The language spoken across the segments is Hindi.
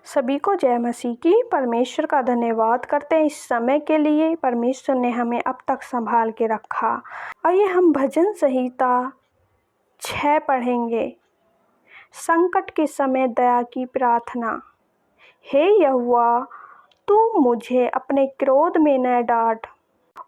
सभी को जय मसीह की। परमेश्वर का धन्यवाद करते हैं इस समय के लिए। परमेश्वर ने हमें अब तक संभाल के रखा। आइए हम भजन संहिता 6 पढ़ेंगे। संकट के समय दया की प्रार्थना। हे यहोवा, तू मुझे अपने क्रोध में न डांट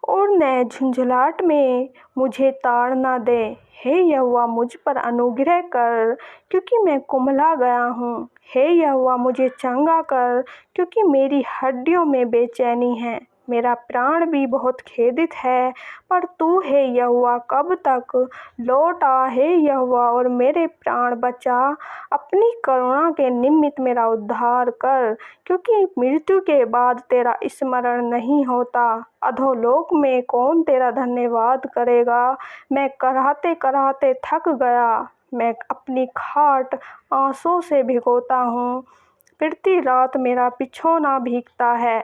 और न झुंझलाहट में मुझे ताड़ न दे। हे यहोवा, मुझ पर अनुग्रह कर, क्योंकि मैं कुम्हला गया हूँ। हे यहोवा, मुझे चंगा कर, क्योंकि मेरी हड्डियों में बेचैनी है। मेरा प्राण भी बहुत खेदित है, पर तू हे यहोवा कब तक? लौट आ हे यहोवा और मेरे प्राण बचा। अपनी करुणा के निमित्त मेरा उद्धार कर, क्योंकि मृत्यु के बाद तेरा स्मरण नहीं होता। अधोलोक में कौन तेरा धन्यवाद करेगा? मैं कराहते कराहते थक गया। मैं अपनी खाट आंसू से भिगोता हूँ। फिरती रात मेरा बिछौना भीगता है।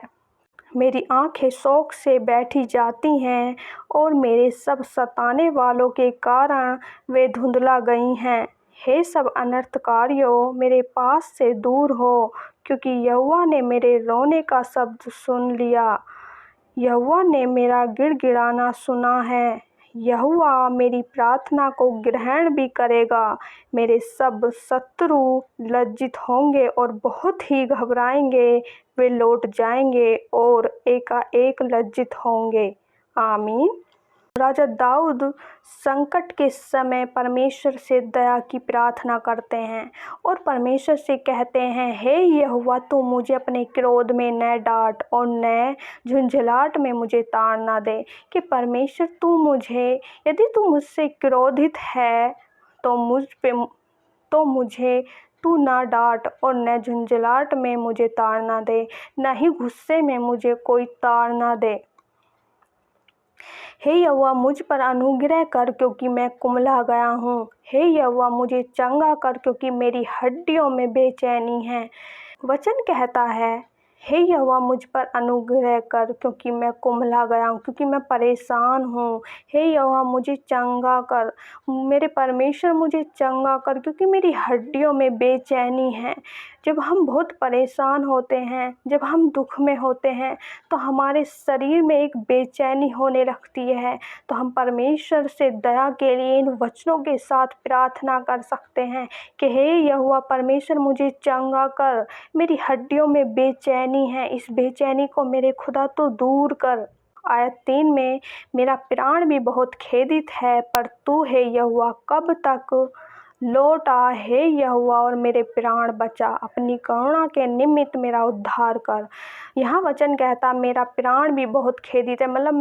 मेरी आंखें शोक से बैठी जाती हैं और मेरे सब सताने वालों के कारण वे धुंधला गई हैं। हे सब अनर्थकारियों, मेरे पास से दूर हो, क्योंकि यहोवा ने मेरे रोने का शब्द सुन लिया। यहोवा ने मेरा गिड़गिड़ाना सुना है। यहोवा मेरी प्रार्थना को ग्रहण भी करेगा। मेरे सब शत्रु लज्जित होंगे और बहुत ही घबराएंगे। वे लौट जाएंगे और एकाएक लज्जित होंगे। आमीन। राजा दाऊद संकट के समय परमेश्वर से दया की प्रार्थना करते हैं और परमेश्वर से कहते हैं, हे यहोवा, तू मुझे अपने क्रोध में न डांट और न झुंझलाहट में मुझे ताड़ न दे। कि परमेश्वर यदि तू मुझसे क्रोधित है तो मुझे तू ना डांट और न झुंझलाहट में मुझे ताड़ न दे, न ही गुस्से में मुझे कोई ताड़ न दे। हे यहोवा, मुझ पर अनुग्रह कर, क्योंकि मैं कुम्हला गया हूँ। हे यहोवा, मुझे चंगा कर, क्योंकि मेरी हड्डियों में बेचैनी है। वचन कहता है, हे यहोवा, मुझ पर अनुग्रह कर, क्योंकि मैं कुम्हला गया हूँ, क्योंकि मैं परेशान हूँ। हे यहोवा, मुझे चंगा कर, मेरे परमेश्वर मुझे चंगा कर, क्योंकि मेरी हड्डियों में बेचैनी है। जब हम बहुत परेशान होते हैं, जब हम दुख में होते हैं, तो हमारे शरीर में एक बेचैनी होने लगती है। तो हम परमेश्वर से दया के लिए इन वचनों के साथ प्रार्थना कर सकते हैं कि हे यहोवा परमेश्वर, मुझे चंगा कर, मेरी हड्डियों में बेचैनी है, इस बेचैनी को मेरे खुदा तो दूर कर। आयत 3 में, मेरा प्राण भी बहुत खेदित है, पर तू हे यहोवा कब तक? लौट आ हे यहोवा और मेरे प्राण बचा। अपनी करुणा के निमित्त मेरा उद्धार कर। यहाँ वचन कहता, मेरा प्राण भी बहुत खेदित है, मतलब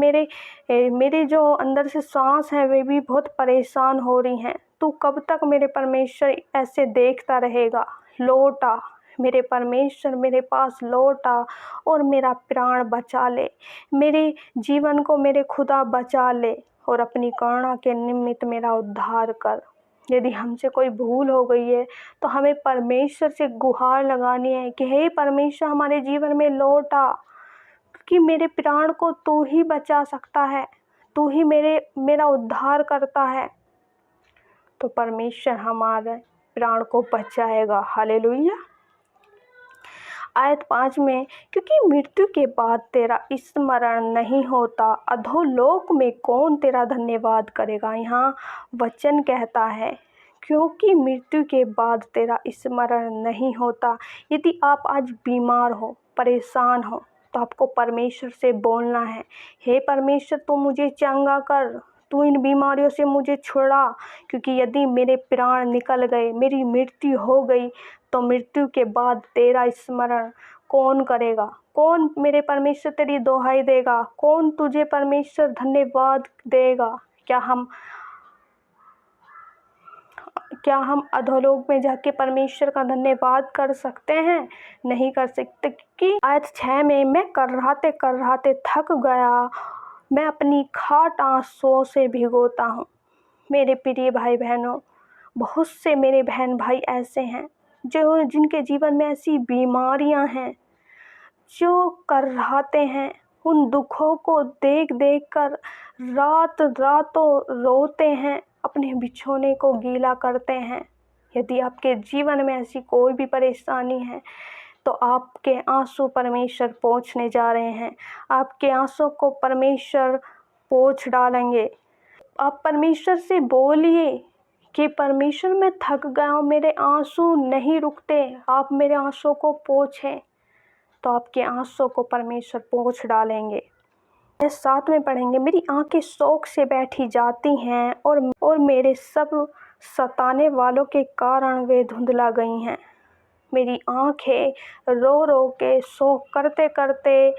मेरे जो अंदर से सांस है वे भी बहुत परेशान हो रही हैं। तू कब तक मेरे परमेश्वर ऐसे देखता रहेगा? लौट आ मेरे परमेश्वर, मेरे पास लौट आ और मेरा प्राण बचा ले। मेरे जीवन को मेरे खुदा बचा ले और अपनी करुणा के निमित्त मेरा उद्धार कर। यदि हमसे कोई भूल हो गई है तो हमें परमेश्वर से गुहार लगानी है कि हे परमेश्वर, हमारे जीवन में लौट आ, कि मेरे प्राण को तू ही बचा सकता है, तू ही मेरा उद्धार करता है। तो परमेश्वर हमारे प्राण को बचाएगा। हालेलुया। आयत 5 में, क्योंकि मृत्यु के बाद तेरा स्मरण नहीं होता, अधोलोक में कौन तेरा धन्यवाद करेगा। यहाँ वचन कहता है, क्योंकि मृत्यु के बाद तेरा स्मरण नहीं होता। यदि आप आज बीमार हो, परेशान हो, तो आपको परमेश्वर से बोलना है, हे परमेश्वर, तू मुझे चंगा कर, तू इन बीमारियों से मुझे छुड़ा। क्योंकि यदि मेरे प्राण निकल गए, मेरी मृत्यु हो गई, तो मृत्यु के बाद तेरा स्मरण कौन करेगा? कौन मेरे परमेश्वर तेरी दोहाई देगा? कौन तुझे परमेश्वर धन्यवाद देगा? क्या हम अधोलोक में जाके परमेश्वर का धन्यवाद कर सकते हैं? नहीं कर सकते। कि आयत 6 में, मैं कराहते थक गया, मैं अपनी खाट आंसुओं से भिगोता हूँ। मेरे प्रिय भाई बहनों, बहुत से मेरे बहन भाई ऐसे हैं जिनके जीवन में ऐसी बीमारियां हैं, जो कराहते हैं। उन दुखों को देख देख कर रातों रोते हैं, अपने बिछौने को गीला करते हैं। यदि आपके जीवन में ऐसी कोई भी परेशानी है, तो आपके आंसू परमेश्वर पोंछने जा रहे हैं। आपके आंसू को परमेश्वर पोंछ डालेंगे। आप परमेश्वर से बोलिए कि परमेश्वर मैं थक गया हूँ, मेरे आंसू नहीं रुकते, आप मेरे आंसू को पोंछें। तो आपके आंसू को परमेश्वर पोंछ डालेंगे। 7 में पढ़ेंगे, मेरी आंखें शोक से बैठी जाती हैं और मेरे सब सताने वालों के कारण वे धुंधला गई हैं। मेरी आंखें रो रो के शोक करते करते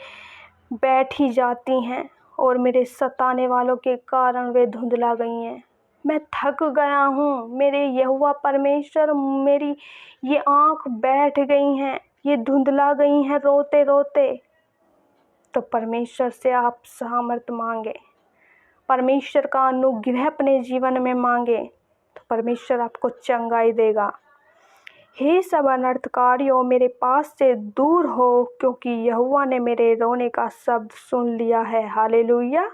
बैठी जाती हैं और मेरे सताने वालों के कारण वे धुंधला गई हैं। मैं थक गया हूँ, मेरे यहोवा परमेश्वर, मेरी ये आँख बैठ गई हैं, ये धुंधला गई हैं रोते रोते। तो परमेश्वर से आप सामर्थ मांगे, परमेश्वर का अनुग्रह अपने जीवन में मांगे, तो परमेश्वर आपको चंगाई देगा। हे सब अनर्थकारियों, मेरे पास से दूर हो, क्योंकि यहोवा ने मेरे रोने का शब्द सुन लिया है। हालेलुया।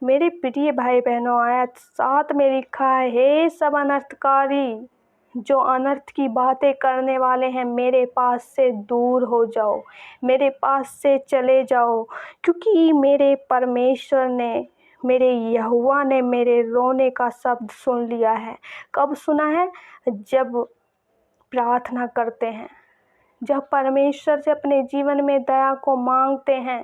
मेरे प्रिय भाई बहनों, आयत 7 में लिखा है, हे सब अनर्थकारी, जो अनर्थ की बातें करने वाले हैं, मेरे पास से दूर हो जाओ, मेरे पास से चले जाओ, क्योंकि मेरे परमेश्वर ने, मेरे यहोवा ने मेरे रोने का शब्द सुन लिया है। कब सुना है? जब प्रार्थना करते हैं, जब परमेश्वर से अपने जीवन में दया को मांगते हैं,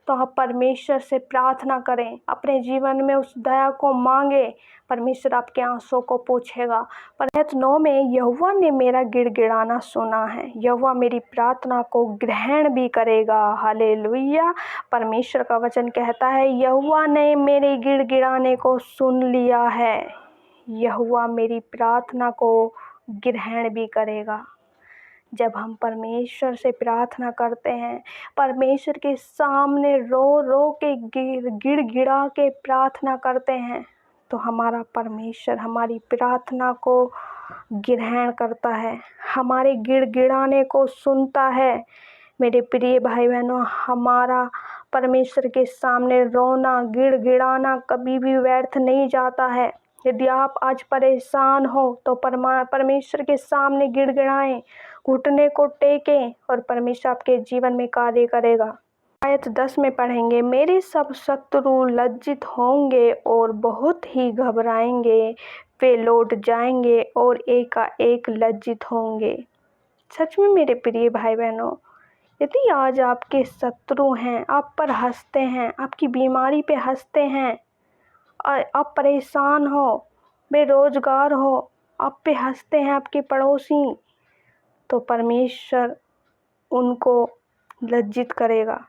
तो आप परमेश्वर से प्रार्थना करें, अपने जीवन में उस दया को मांगे, परमेश्वर आपके आंसू को पोंछेगा। पर 9 में, यहोवा ने मेरा गिड़गिड़ाना सुना है, यहोवा मेरी प्रार्थना को ग्रहण भी करेगा। हालेलुया। परमेश्वर का वचन कहता है, यहोवा ने मेरे गिड़गिड़ाने को सुन लिया है, यहोवा मेरी प्रार्थना को ग्रहण भी करेगा। जब हम परमेश्वर से प्रार्थना करते हैं, परमेश्वर के सामने रो रो के गिड़गिड़ा के प्रार्थना करते हैं, तो हमारा परमेश्वर हमारी प्रार्थना को ग्रहण करता है, हमारे गिड़गिड़ाने को सुनता है। मेरे प्रिय भाई बहनों, हमारा परमेश्वर के सामने रोना, गिड़गिड़ाना कभी भी व्यर्थ नहीं जाता है। यदि आप आज परेशान हो तो परमेश्वर के सामने गिड़गिड़ाएं, घुटने को टेकें और परमेश्वर आपके जीवन में कार्य करेगा। आयत 10 में पढ़ेंगे, मेरे सब शत्रु लज्जित होंगे और बहुत ही घबराएंगे, वे लौट जाएंगे और एकाएक लज्जित होंगे। सच में मेरे प्रिय भाई बहनों, यदि आज आपके शत्रु हैं, आप पर हंसते हैं, आपकी बीमारी पे हंसते हैं, आप परेशान हो, बेरोजगार हो, आप पे हंसते हैं आपके पड़ोसी, तो परमेश्वर उनको लज्जित करेगा,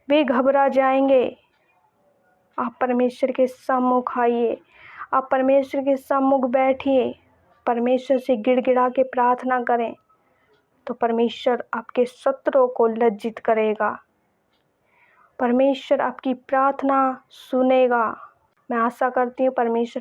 वे घबरा जाएंगे। आप परमेश्वर के सम्मुख आइए, आप परमेश्वर के सम्मुख बैठिए, परमेश्वर से गिड़गिड़ा के प्रार्थना करें, तो परमेश्वर आपके शत्रुओं को लज्जित करेगा, परमेश्वर आपकी प्रार्थना सुनेगा। मैं आशा करती हूँ परमेश्वर